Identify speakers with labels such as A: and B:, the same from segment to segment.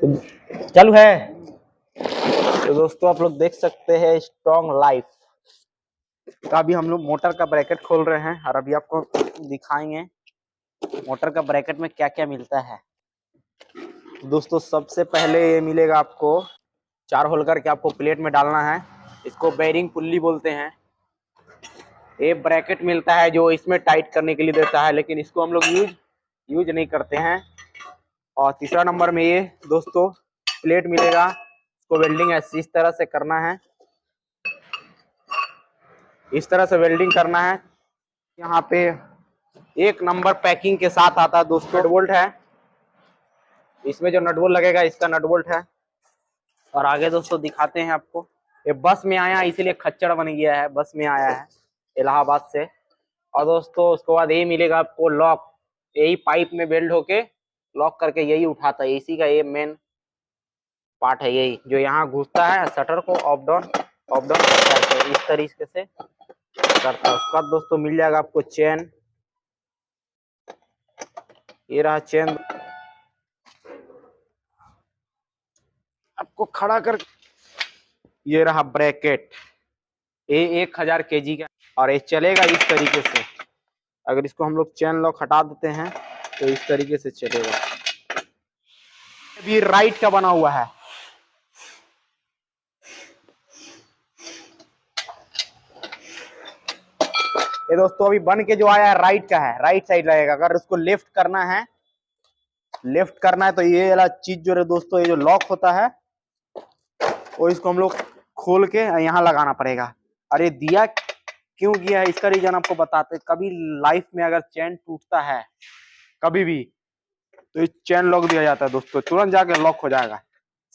A: चालू है। तो दोस्तों आप लोग देख सकते हैं स्ट्रॉन्ग लाइफ का भी हम लोग मोटर का ब्रैकेट खोल रहे हैं और अभी आपको दिखाएंगे मोटर का ब्रैकेट में क्या क्या मिलता है। दोस्तों सबसे पहले ये मिलेगा आपको 4 होल करके आपको प्लेट में डालना है। इसको बेरिंग पुल्ली बोलते हैं। ये ब्रैकेट मिलता है जो इसमें टाइट करने के लिए देता है, लेकिन इसको हम लोग यूज नहीं करते हैं। और तीसरा नंबर में ये दोस्तों प्लेट मिलेगा। इसको वेल्डिंग ऐसे इस तरह से करना है, इस तरह से वेल्डिंग करना है। यहाँ पे 1 नंबर पैकिंग के साथ आता है दोस्तों। नट बोल्ट है, इसमें जो नट बोल्ट लगेगा इसका नट बोल्ट है। और आगे दोस्तों दिखाते हैं आपको। ये बस में आया इसीलिए खच्चड़ बन गया है, बस में आया है इलाहाबाद से। और दोस्तों उसके बाद ये मिलेगा आपको लॉक। यही पाइप में वेल्ड होके लॉक करके यही उठाता है। इसी का ये मेन पार्ट है, यही जो यहाँ घुसता है शटर को अप डाउन करता है, इस तरीके से करता है। उसके बाद दोस्तों मिल जाएगा आपको चेन। ये रहा चेन, आपको खड़ा कर। ये रहा ब्रैकेट, ये 1000 kg का और ये चलेगा इस तरीके से। अगर इसको हम लोग चेन लॉक हटा देते हैं तो इस तरीके से चलेगा। अभी राइट का बना हुआ है। ये दोस्तों अभी बन के जो आया है राइट का है, राइट साइड लगेगा। अगर उसको लेफ्ट करना है तो ये वाला चीज जो है दोस्तों, ये जो लॉक होता है वो इसको हम लोग खोल के यहाँ लगाना पड़ेगा। और ये दिया क्यों किया है इसका रीजन आपको बताते। कभी लाइफ में अगर चेन टूटता है कभी भी तो इस चेन लॉक दिया जाता है दोस्तों, तुरंत जाके लॉक हो जाएगा।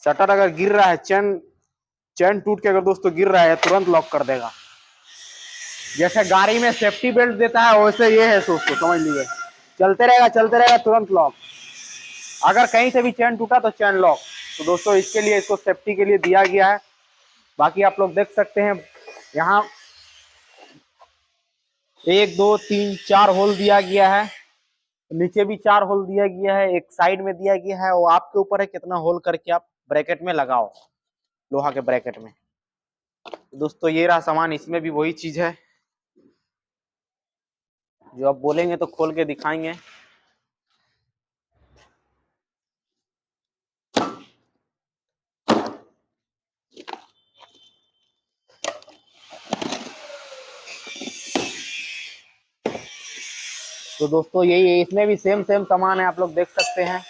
A: शटर अगर गिर रहा है, चेन टूट के अगर दोस्तों गिर रहा है तुरंत लॉक कर देगा। जैसे गाड़ी में सेफ्टी बेल्ट देता है वैसे ये है दोस्तों, समझ लीजिए। चलते रहेगा तुरंत लॉक। अगर कहीं से भी चेन टूटा तो चेन लॉक। तो दोस्तों इसके लिए, इसको सेफ्टी के लिए दिया गया है। बाकी आप लोग देख सकते हैं यहाँ 1 2 3 4 होल दिया गया है। नीचे भी 4 होल दिया गया है, एक साइड में दिया गया है। वो आपके ऊपर है कितना होल करके आप ब्रैकेट में लगाओ, लोहा के ब्रैकेट में। दोस्तों ये रहा सामान, इसमें भी वही चीज है जो आप बोलेंगे तो खोल के दिखाएंगे। तो दोस्तों यही, इसमें भी सेम सामान है, आप लोग देख सकते हैं।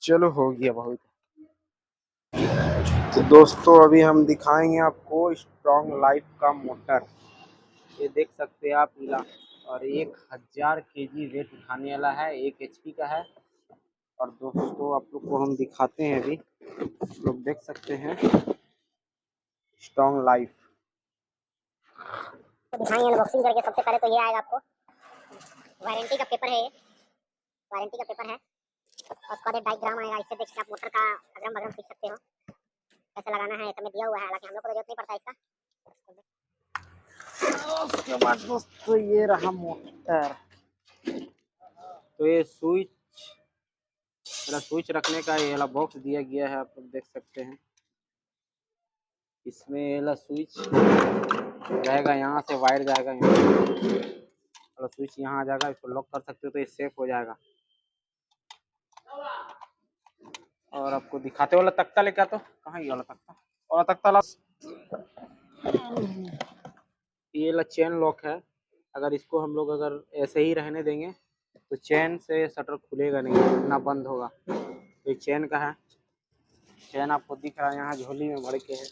A: चलो हो गया बहुत। तो दोस्तों अभी हम दिखाएंगे आपको स्ट्रॉन्ग लाइफ का मोटर। ये देख सकते हैं आप नीला, और 1000 kg वेट उठाने वाला है, 1 HP का है। और दोस्तों आप लोग को हम दिखाते हैं, अभी आप लोग देख सकते हैं स्ट्रॉन्ग लाइफ।
B: तो दिखाएंगे अनबॉक्सिंग करके। सबसे पहले तो ये आएगा आपको, वारंटी का पेपर है, ये वारंटी का पेपर है। और उसके बाद डायग्राम आएगा, इससे देख के आप मोटर का अगरम बगरम सीख सकते हो कैसे लगाना है। इसमें दिया हुआ है, हालांकि हम लोग को जरूरत नहीं पड़ता इसका।
A: उसके बाद दोस्तों ये रहा मोटर। तो ये स्विच रखने का ये वाला बॉक्स दिया गया है, आप लोग देख सकते हैं। इसमें ये वाला स्विच रहेगा, यहाँ से वायर जाएगा यहाँ, और स्विच यहाँ आ जाएगा। इसको लॉक कर सकते हो तो ये सेफ हो जाएगा। और आपको दिखाते वाला तख्ता लेके आता हूँ, कहाँ ये वाला तख्ता, और तख्ता ला। ये वाला चेन लॉक है। अगर इसको हम लोग अगर ऐसे ही रहने देंगे तो चेन से शटर खुलेगा नहीं, ना बंद होगा। ये चेन का है, चेन आपको दिख रहा है यहाँ झोली में भर के है।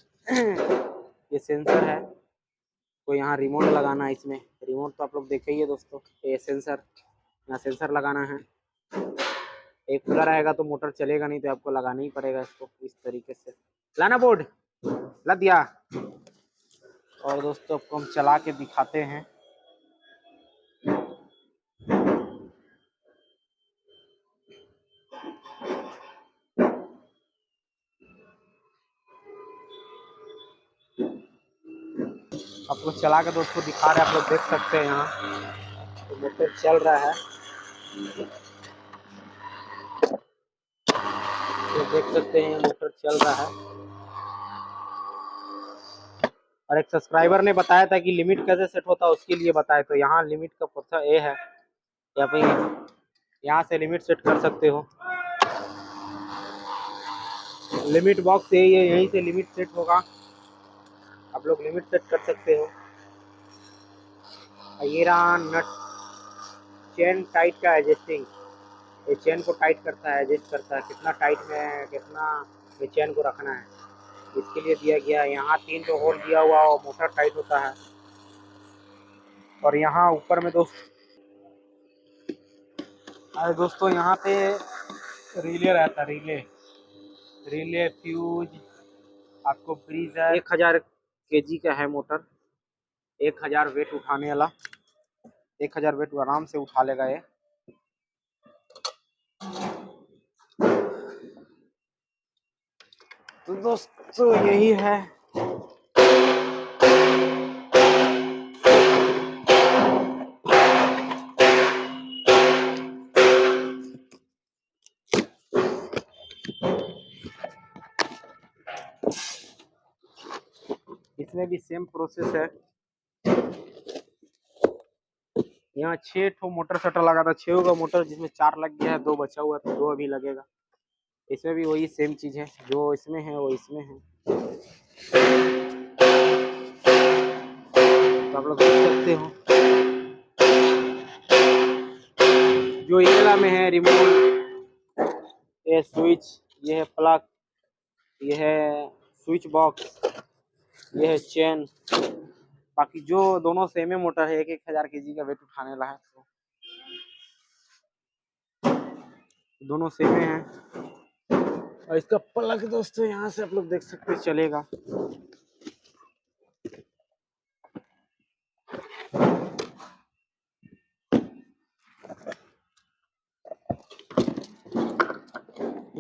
A: ये सेंसर है, तो यहाँ रिमोट लगाना है। इसमें रिमोट तो आप लोग देखे ही है दोस्तों। ये सेंसर, यहाँ सेंसर लगाना है। एक खुला रहेगा तो मोटर चलेगा नहीं, तो आपको लगाना ही पड़ेगा इसको इस तरीके से। लाना बोर्ड लग दिया। और दोस्तों आपको हम चला के दिखाते हैं। आप लोग चला के दोस्तों दिखा रहे हैं, आप लोग देख सकते हैं यहाँ तो मोटर चल रहा है। देख सकते हैं मोटर चल रहा है। और एक सब्सक्राइबर ने बताया था कि लिमिट कैसे सेट होता है, उसके लिए बताया, तो यहाँ लिमिट का फंक्शन ये है, या फिर यहाँ से लिमिट सेट कर सकते हो। लिमिट बॉक्स यही है, यहीं से लिमिट सेट होगा, आप लोग लिमिट सेट कर सकते हो। ये रहा नट, चेन टाइट का एडजस्टिंग, ये चेन को टाइट करता है, एडजस्ट करता है, कितना टाइट में कितना ये चेन को रखना है, इसके लिए दिया गया है। यहाँ 3 जो होल दिया हुआ वो मोटर टाइट होता है। और यहाँ ऊपर में दोस्तों यहाँ पे रिले रहता है, रिले फ्यूज, आपको ब्रीजर। 1000 kg का है मोटर, 1000 वेट उठाने वाला, 1000 वेट आराम से उठा लेगा ये। तो दोस्तों यही है। इसमें भी सेम प्रोसेस है। यहाँ 6 ठो मोटर शटर लगा था, 6 का मोटर, जिसमें 4 लग गया है, 2 बचा हुआ तो 2 अभी लगेगा। इसमें भी वही सेम चीज है, जो इसमें है वो इसमें है, तो आप लोग देख सकते हो। जो ये वाला में है रिमोट, ये स्विच, ये है प्लग, ये है स्विच बॉक्स, ये है चेन। बाकी जो दोनों सेम मोटर है, 1000 kg का वेट उठाने वाला है, तो दोनों सेम है। और इसका प्लग दोस्तों यहाँ से आप लोग देख सकते चलेगा।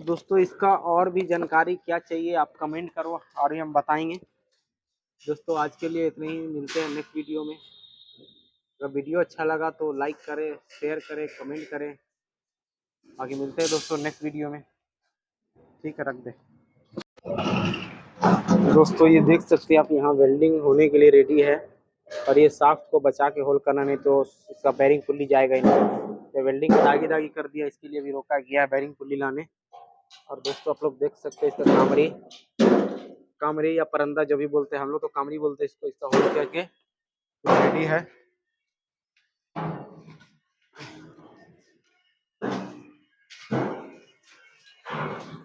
A: दोस्तों इसका और भी जानकारी क्या चाहिए आप कमेंट करो और हम बताएंगे। दोस्तों आज के लिए इतने ही, मिलते हैं नेक्स्ट वीडियो में। अगर वीडियो अच्छा लगा तो लाइक करें, शेयर करें, कमेंट करें। बाकी मिलते हैं दोस्तों नेक्स्ट वीडियो में। ठीक है, रख दे। दोस्तों ये देख सकते हैं आप, यहाँ वेल्डिंग होने के लिए रेडी है। और ये शाफ्ट को बचा के होल करना, नहीं तो इसका बेरिंग पुल्ली जाएगा ही नहीं। ये वेल्डिंग दागी कर दिया, इसके लिए भी रोका गया है बेरिंग पुल्ली लाने। और दोस्तों आप लोग देख सकते हैं इसका कामरी या परंदा जो भी बोलते हैं, हम लोग तो कामरी बोलते हैं इसको, इसका होल करके रेडी है।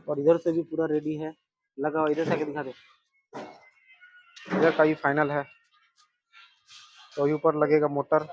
A: और इधर से भी पूरा रेडी है, लगा हुआ। इधर से आके दिखा दे, इधर का भी फाइनल है। तो ऊपर लगेगा मोटर।